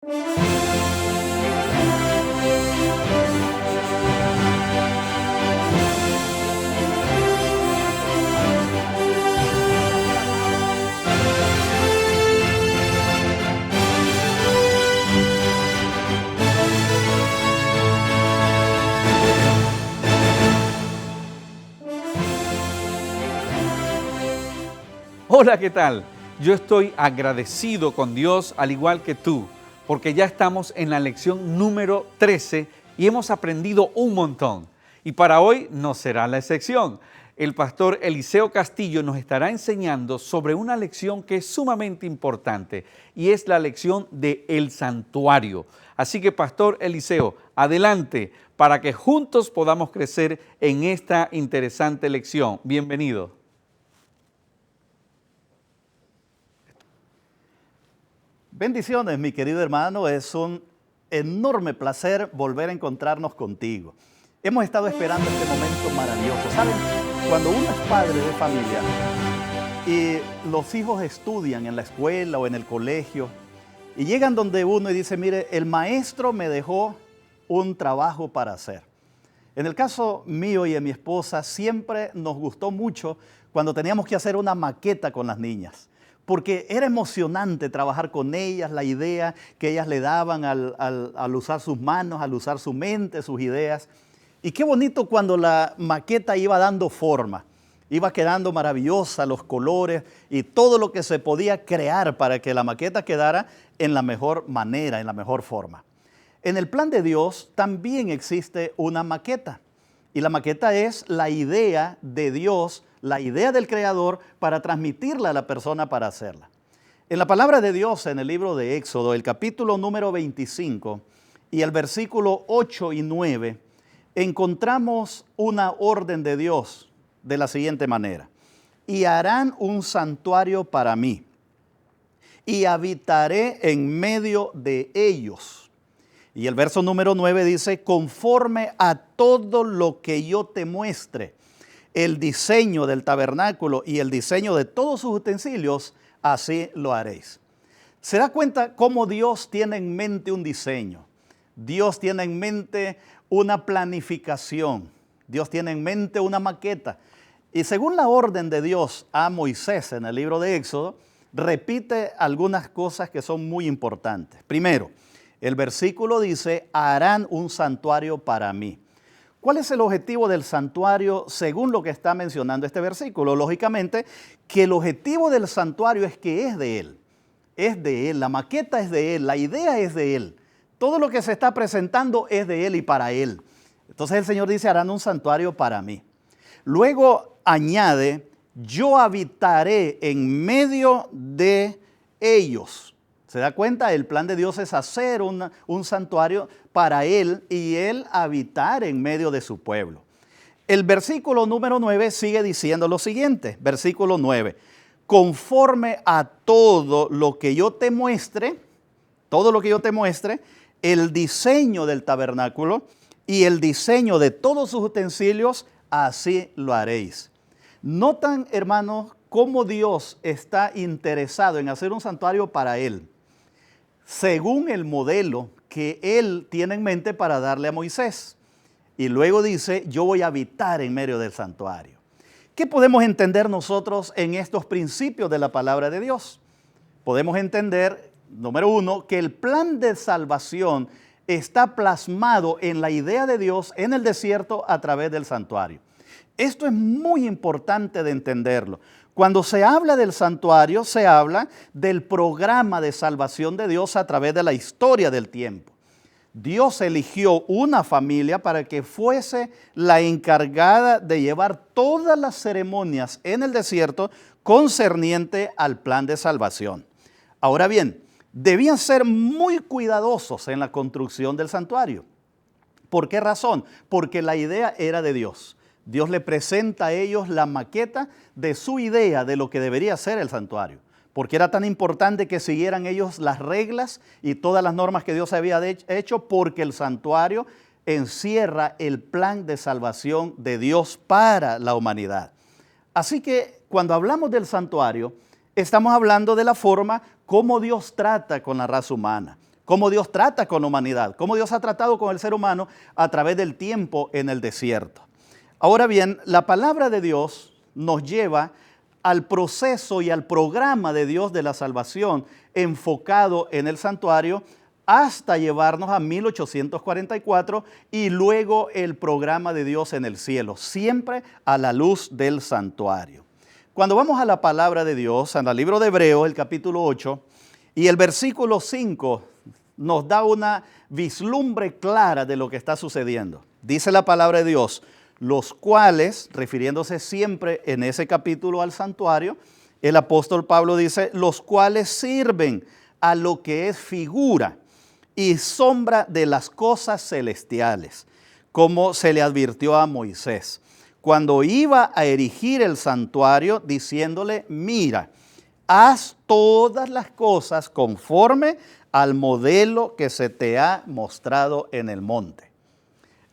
Hola, ¿qué tal? Yo estoy agradecido con Dios al igual que tú, porque ya estamos en la lección número 13 y hemos aprendido un montón. Y para hoy no será la excepción. El pastor Eliseo Castillo nos estará enseñando sobre una lección que es sumamente importante y es la lección del santuario. Así que, pastor Eliseo, adelante para que juntos podamos crecer en esta interesante lección. Bienvenido. Bendiciones, mi querido hermano. Es un enorme placer volver a encontrarnos contigo. Hemos estado esperando este momento maravilloso. ¿Saben? Cuando uno es padre de familia y los hijos estudian en la escuela o en el colegio y llegan donde uno y dice, mire, el maestro me dejó un trabajo para hacer. En el caso mío y de mi esposa, siempre nos gustó mucho cuando teníamos que hacer una maqueta con las niñas, porque era emocionante trabajar con ellas, la idea que ellas le daban al usar sus manos, al usar su mente, sus ideas. Y qué bonito cuando la maqueta iba dando forma, iba quedando maravillosa, los colores y todo lo que se podía crear para que la maqueta quedara en la mejor manera, en la mejor forma. En el plan de Dios también existe una maqueta, y la maqueta es la idea de Dios, la idea del Creador para transmitirla a la persona para hacerla. En la palabra de Dios, en el libro de Éxodo, el capítulo número 25 y el versículo 8 y 9, encontramos una orden de Dios de la siguiente manera: y harán un santuario para mí, y habitaré en medio de ellos. Y el verso número 9 dice, conforme a todo lo que yo te muestre, el diseño del tabernáculo y el diseño de todos sus utensilios, así lo haréis. ¿Se da cuenta cómo Dios tiene en mente un diseño? Dios tiene en mente una planificación. Dios tiene en mente una maqueta. Y según la orden de Dios a Moisés en el libro de Éxodo, repite algunas cosas que son muy importantes. Primero, el versículo dice, harán un santuario para mí. ¿Cuál es el objetivo del santuario según lo que está mencionando este versículo? Lógicamente, que el objetivo del santuario es que es de Él. Es de Él, la maqueta es de Él, la idea es de Él. Todo lo que se está presentando es de Él y para Él. Entonces el Señor dice, harán un santuario para mí. Luego añade, yo habitaré en medio de ellos. ¿Se da cuenta? El plan de Dios es hacer un santuario para Él y Él habitar en medio de su pueblo. El versículo número 9 sigue diciendo lo siguiente, versículo 9, conforme a todo lo que yo te muestre, el diseño del tabernáculo y el diseño de todos sus utensilios, así lo haréis. ¿Notan, hermanos, cómo Dios está interesado en hacer un santuario para Él, según el modelo que Él tiene en mente para darle a Moisés? Y luego dice, yo voy a habitar en medio del santuario. ¿Qué podemos entender nosotros en estos principios de la palabra de Dios? Podemos entender, número uno, que el plan de salvación está plasmado en la idea de Dios en el desierto a través del santuario. Esto es muy importante de entenderlo. Cuando se habla del santuario, se habla del programa de salvación de Dios a través de la historia del tiempo. Dios eligió una familia para que fuese la encargada de llevar todas las ceremonias en el desierto concerniente al plan de salvación. Ahora bien, debían ser muy cuidadosos en la construcción del santuario. ¿Por qué razón? Porque la idea era de Dios. Dios le presenta a ellos la maqueta de su idea de lo que debería ser el santuario. Porque era tan importante que siguieran ellos las reglas y todas las normas que Dios había hecho, porque el santuario encierra el plan de salvación de Dios para la humanidad. Así que cuando hablamos del santuario, estamos hablando de la forma como Dios trata con la raza humana, cómo Dios trata con la humanidad, cómo Dios ha tratado con el ser humano a través del tiempo en el desierto. Ahora bien, la palabra de Dios nos lleva al proceso y al programa de Dios de la salvación enfocado en el santuario hasta llevarnos a 1844 y luego el programa de Dios en el cielo, siempre a la luz del santuario. Cuando vamos a la palabra de Dios, en el libro de Hebreos, el capítulo 8, y el versículo 5 nos da una vislumbre clara de lo que está sucediendo. Dice la palabra de Dios, los cuales, refiriéndose siempre en ese capítulo al santuario, el apóstol Pablo dice, los cuales sirven a lo que es figura y sombra de las cosas celestiales, como se le advirtió a Moisés, cuando iba a erigir el santuario, diciéndole, mira, haz todas las cosas conforme al modelo que se te ha mostrado en el monte.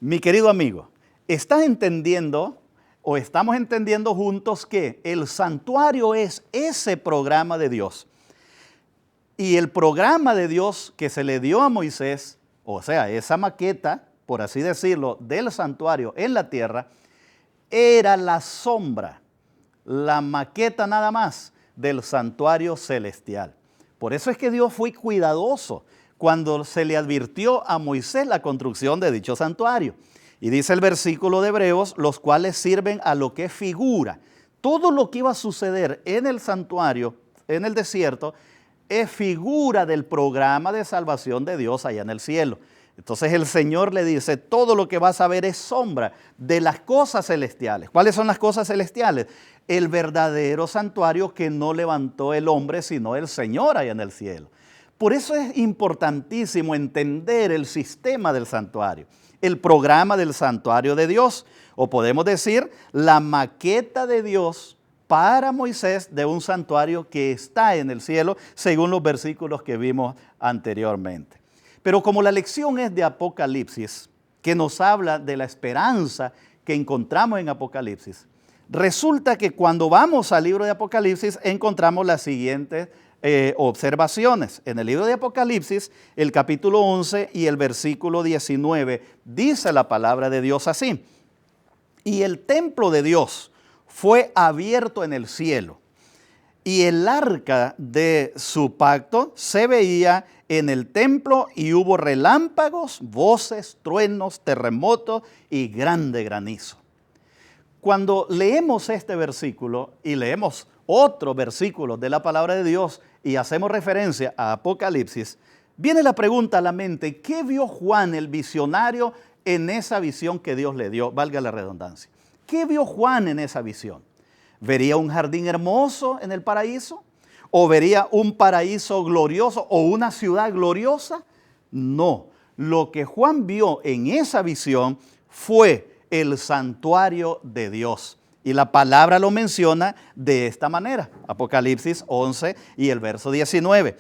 Mi querido amigo, ¿estás entendiendo o estamos entendiendo juntos que el santuario es ese programa de Dios? Y el programa de Dios que se le dio a Moisés, o sea, esa maqueta, por así decirlo, del santuario en la tierra, era la sombra, la maqueta nada más del santuario celestial. Por eso es que Dios fue cuidadoso cuando se le advirtió a Moisés la construcción de dicho santuario. Y dice el versículo de Hebreos, los cuales sirven a lo que figura. Todo lo que iba a suceder en el santuario, en el desierto, es figura del programa de salvación de Dios allá en el cielo. Entonces el Señor le dice, todo lo que vas a ver es sombra de las cosas celestiales. ¿Cuáles son las cosas celestiales? El verdadero santuario que no levantó el hombre, sino el Señor allá en el cielo. Por eso es importantísimo entender el sistema del santuario, el programa del santuario de Dios, o podemos decir, la maqueta de Dios para Moisés de un santuario que está en el cielo, según los versículos que vimos anteriormente. Pero como la lección es de Apocalipsis, que nos habla de la esperanza que encontramos en Apocalipsis, resulta que cuando vamos al libro de Apocalipsis encontramos las siguientes observaciones. En el libro de Apocalipsis, el capítulo 11 y el versículo 19, dice la palabra de Dios así, y el templo de Dios fue abierto en el cielo, y el arca de su pacto se veía en el templo, y hubo relámpagos, voces, truenos, terremotos y grande granizo. Cuando leemos este versículo y leemos otros versículos de la palabra de Dios y hacemos referencia a Apocalipsis, viene la pregunta a la mente, ¿qué vio Juan el visionario en esa visión que Dios le dio? Valga la redundancia. ¿Qué vio Juan en esa visión? ¿Vería un jardín hermoso en el paraíso? ¿O vería un paraíso glorioso o una ciudad gloriosa? No. Lo que Juan vio en esa visión fue el santuario de Dios. Y la palabra lo menciona de esta manera. Apocalipsis 11 y el verso 19.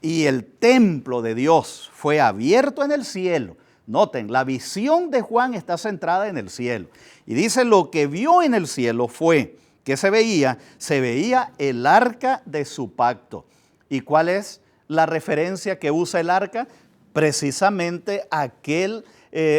Y el templo de Dios fue abierto en el cielo. Noten, la visión de Juan está centrada en el cielo. Y dice, lo que vio en el cielo fue, ¿qué se veía? Se veía el arca de su pacto. ¿Y cuál es la referencia que usa el arca? Precisamente aquel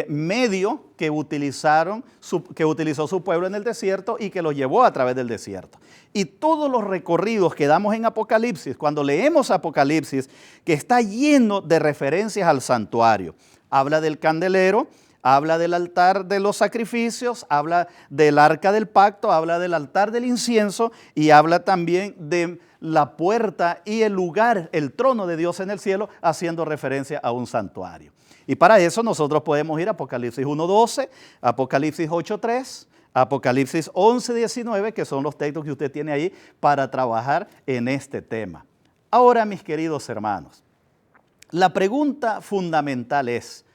medio que utilizó su pueblo en el desierto y que lo llevó a través del desierto. Y todos los recorridos que damos en Apocalipsis, cuando leemos Apocalipsis, que está lleno de referencias al santuario. Habla del candelero, habla del altar de los sacrificios, habla del arca del pacto, habla del altar del incienso y habla también de la puerta y el lugar, el trono de Dios en el cielo, haciendo referencia a un santuario. Y para eso nosotros podemos ir a Apocalipsis 1:12, Apocalipsis 8:3, Apocalipsis 11:19, que son los textos que usted tiene ahí para trabajar en este tema. Ahora, mis queridos hermanos, la pregunta fundamental es,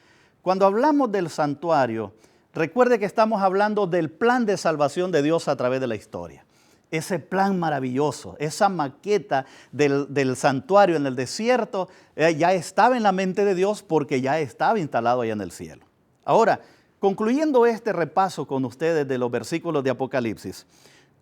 cuando hablamos del santuario, recuerde que estamos hablando del plan de salvación de Dios a través de la historia. Ese plan maravilloso, esa maqueta del santuario en el desierto, ya estaba en la mente de Dios porque ya estaba instalado allá en el cielo. Ahora, concluyendo este repaso con ustedes de los versículos de Apocalipsis,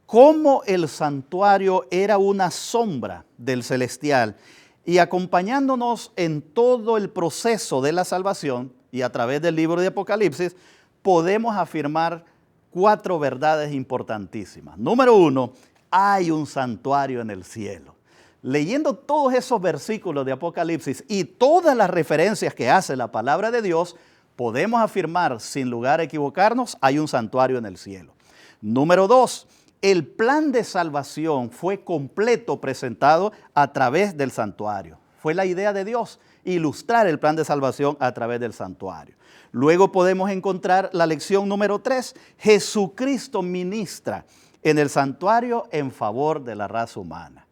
cómo el santuario era una sombra del celestial Y acompañándonos en todo el proceso de la salvación y a través del libro de Apocalipsis, podemos afirmar 4 verdades importantísimas. Número 1, hay un santuario en el cielo. Leyendo todos esos versículos de Apocalipsis y todas las referencias que hace la palabra de Dios, podemos afirmar sin lugar a equivocarnos, hay un santuario en el cielo. Número 2, el plan de salvación fue completo presentado a través del santuario. Fue la idea de Dios, ilustrar el plan de salvación a través del santuario. Luego podemos encontrar la lección número 3, Jesucristo ministra en el santuario en favor de la raza humana.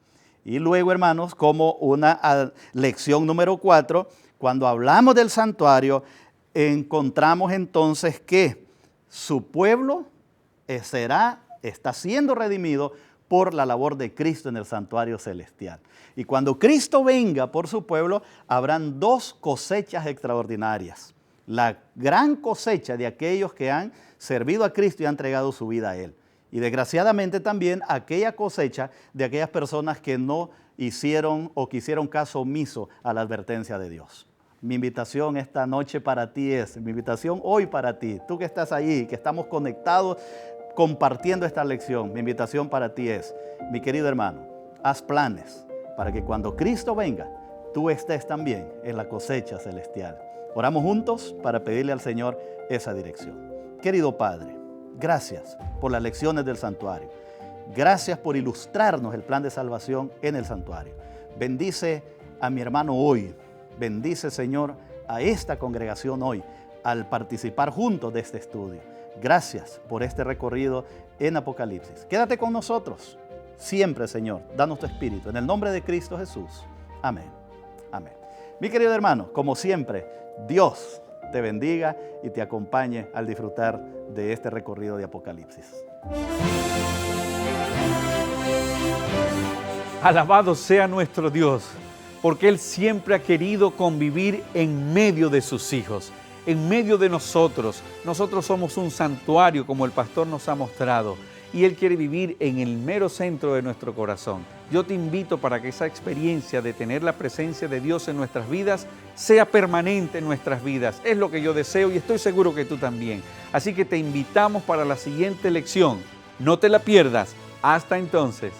Y luego, hermanos, como una lección número 4, cuando hablamos del santuario, encontramos entonces que su pueblo está siendo redimido por la labor de Cristo en el santuario celestial. Y cuando Cristo venga por su pueblo, habrán 2 cosechas extraordinarias. La gran cosecha de aquellos que han servido a Cristo y han entregado su vida a Él. Y desgraciadamente también aquella cosecha de aquellas personas que no hicieron o que hicieron caso omiso a la advertencia de Dios. Mi invitación esta noche para ti mi invitación hoy para ti, tú que estás ahí, que estamos conectados compartiendo esta lección, mi invitación para ti mi querido hermano, haz planes para que cuando Cristo venga, tú estés también en la cosecha celestial. Oramos juntos para pedirle al Señor esa dirección. Querido Padre, gracias por las lecciones del santuario. Gracias por ilustrarnos el plan de salvación en el santuario. Bendice a mi hermano hoy. Bendice, Señor, a esta congregación hoy al participar juntos de este estudio. Gracias por este recorrido en Apocalipsis. Quédate con nosotros siempre, Señor. Danos tu espíritu. En el nombre de Cristo Jesús. Amén. Amén. Mi querido hermano, como siempre, Dios te bendiga y te acompañe al disfrutar de este recorrido de Apocalipsis. Alabado sea nuestro Dios, porque Él siempre ha querido convivir en medio de sus hijos, en medio de nosotros. Nosotros somos un santuario, como el pastor nos ha mostrado, y Él quiere vivir en el mero centro de nuestro corazón. Yo te invito para que esa experiencia de tener la presencia de Dios en nuestras vidas sea permanente en nuestras vidas. Es lo que yo deseo y estoy seguro que tú también. Así que te invitamos para la siguiente lección. No te la pierdas. Hasta entonces.